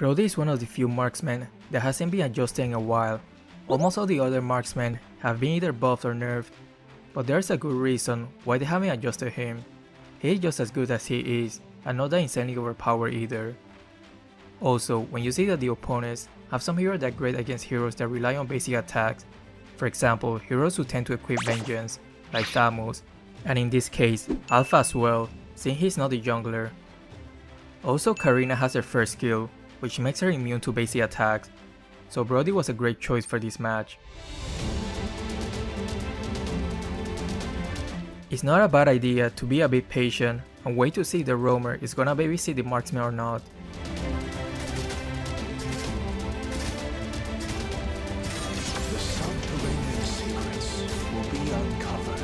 Brody is one of the few marksmen that hasn't been adjusted in a while. Almost all the other marksmen have been either buffed or nerfed, but there's a good reason why they haven't adjusted him. He is just as good as he is, and not that insanely overpowered either. Also, when you see that the opponents have some heroes that are great against heroes that rely on basic attacks, for example, heroes who tend to equip Vengeance, like Thamus, and in this case, Alpha as well, since he's not the jungler. Also, Karina has her first skill, which makes her immune to basic attacks, so Brody was a great choice for this match. It's not a bad idea to be a bit patient and wait to see if the roamer is gonna babysit the marksman or not. The subterranean secrets will be uncovered.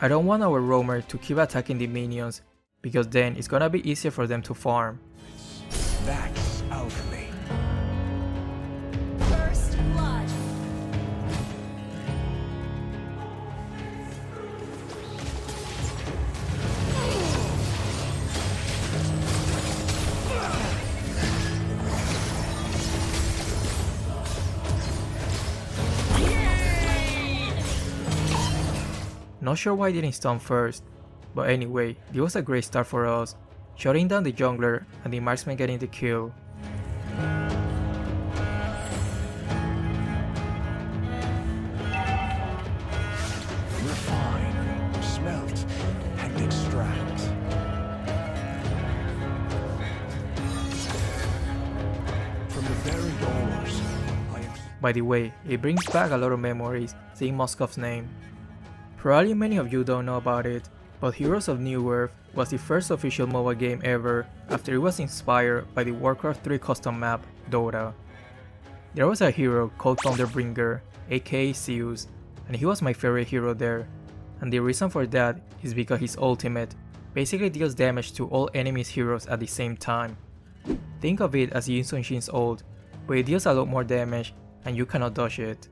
I don't want our roamer to keep attacking the minions, because then it's gonna be easier for them to farm. That's alchemy. First blood. Not sure why I didn't stun first, but anyway, this was a great start for us, shutting down the jungler and the marksman getting the kill. Refine, smelt, and extract. From the buried ores, By the way, it brings back a lot of memories seeing Moskov's name. Probably many of you don't know about it, but Heroes of Newerth was the first official MOBA game ever after it was inspired by the Warcraft 3 custom map, Dota. There was a hero called Thunderbringer, aka Zeus, and he was my favorite hero there, and the reason for that is because his ultimate basically deals damage to all enemies' heroes at the same time. Think of it as Yin Shin's ult, but it deals a lot more damage and you cannot dodge it.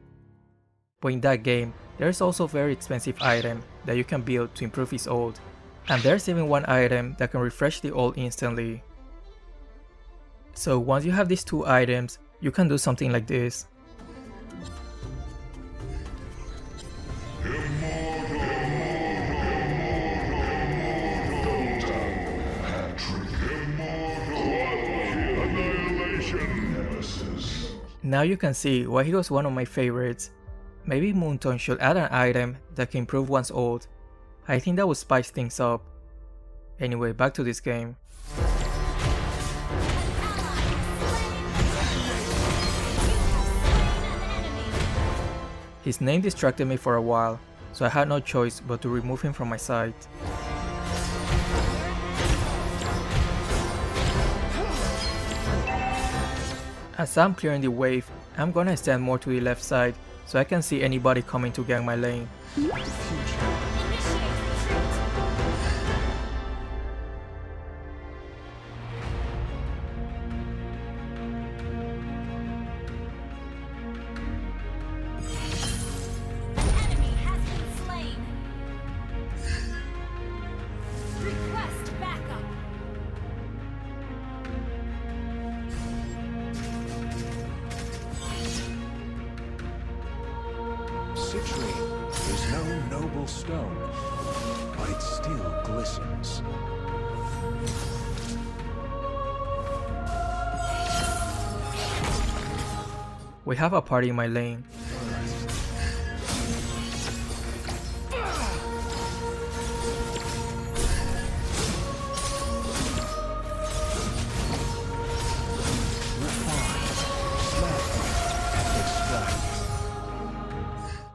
But in that game, there is also a very expensive item that you can build to improve his ult, and there's even one item that can refresh the ult instantly. So once you have these two items, you can do something like this. Now you can see why he was one of my favorites. Maybe Moonton should add an item that can improve one's ult. I think that would spice things up. Anyway, back to this game. His name distracted me for a while, so I had no choice but to remove him from my sight. As I'm clearing the wave, I'm gonna stand more to the left side so I can see anybody coming to gang my lane. citrine is no noble stone, but it still glistens. We have a party in my lane.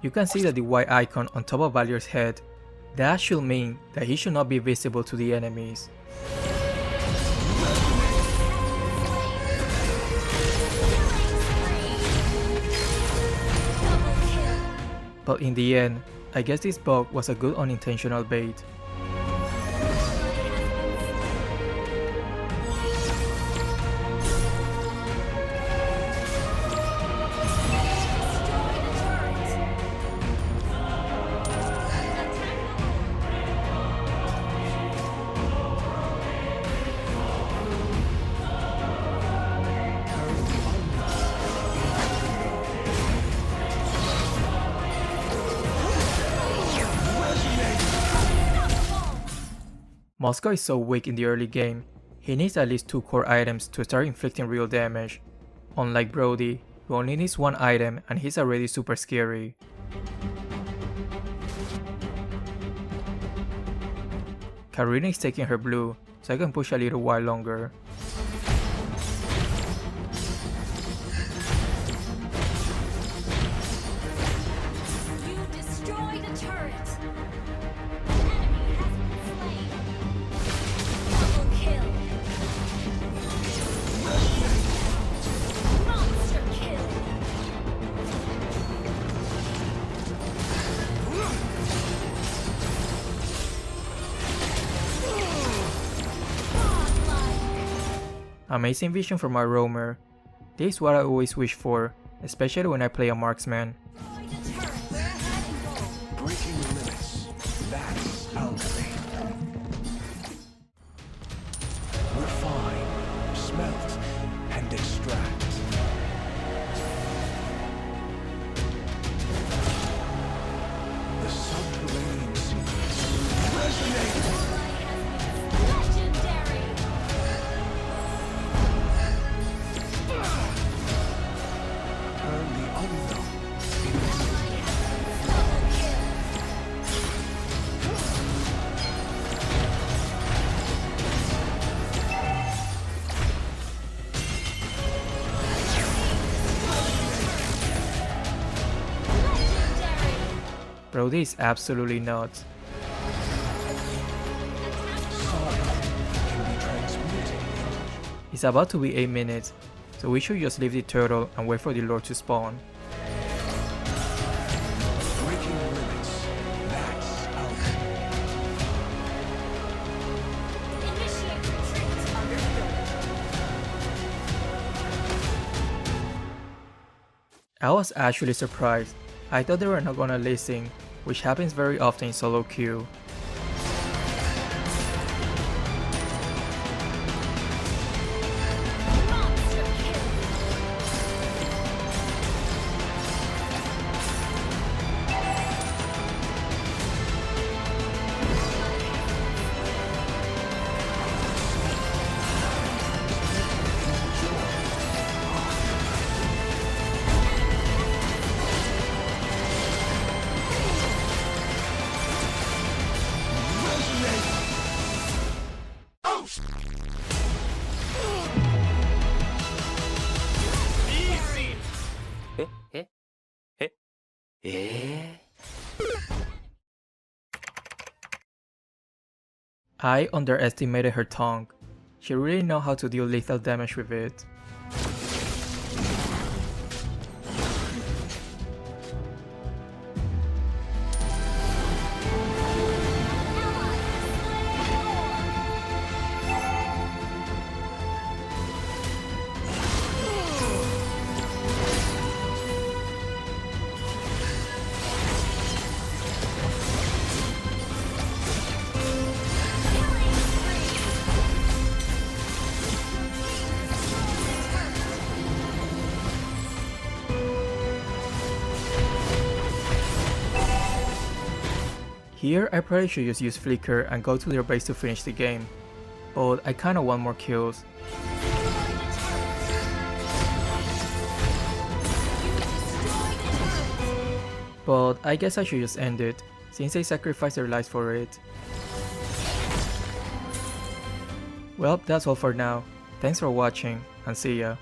You can see that the white icon on top of Valyr's head. That should mean that he should not be visible to the enemies. But in the end, I guess this bug was a good unintentional bait. Moscow is so weak in the early game, he needs at least 2 core items to start inflicting real damage. Unlike Brody, who only needs 1 item and he's already super scary. Karina is taking her blue, so I can push a little while longer. You destroyed a turret. Enemy has been slain. Double kill. Monster kill. Amazing vision from our roamer. This is what I always wish for, especially when I play a marksman. Destroyed a turret. We're ahead in goal. Breaking limits. That's alchemy. Refine, smelt, and extract. The subterranean secrets resonate. Legendary. Turn the unknown into Double kill. Legendary. Brody is absolutely nuts. sorrow can be transmuted. It's about to be 8 minutes, so we should just leave the turtle and wait for the lord to spawn. Breaking limits. That's alchemy. Initiate retreat. Understood. I was actually surprised. I thought they were not gonna listen, which happens very often in solo queue. Monster kill. I underestimated her tongue. She really knows how to deal lethal damage with it. Here I probably should just use Flicker and go to their base to finish the game, but I kinda want more kills. But I guess I should just end it, since they sacrificed their lives for it. Well, that's all for now. Thanks for watching, and see ya.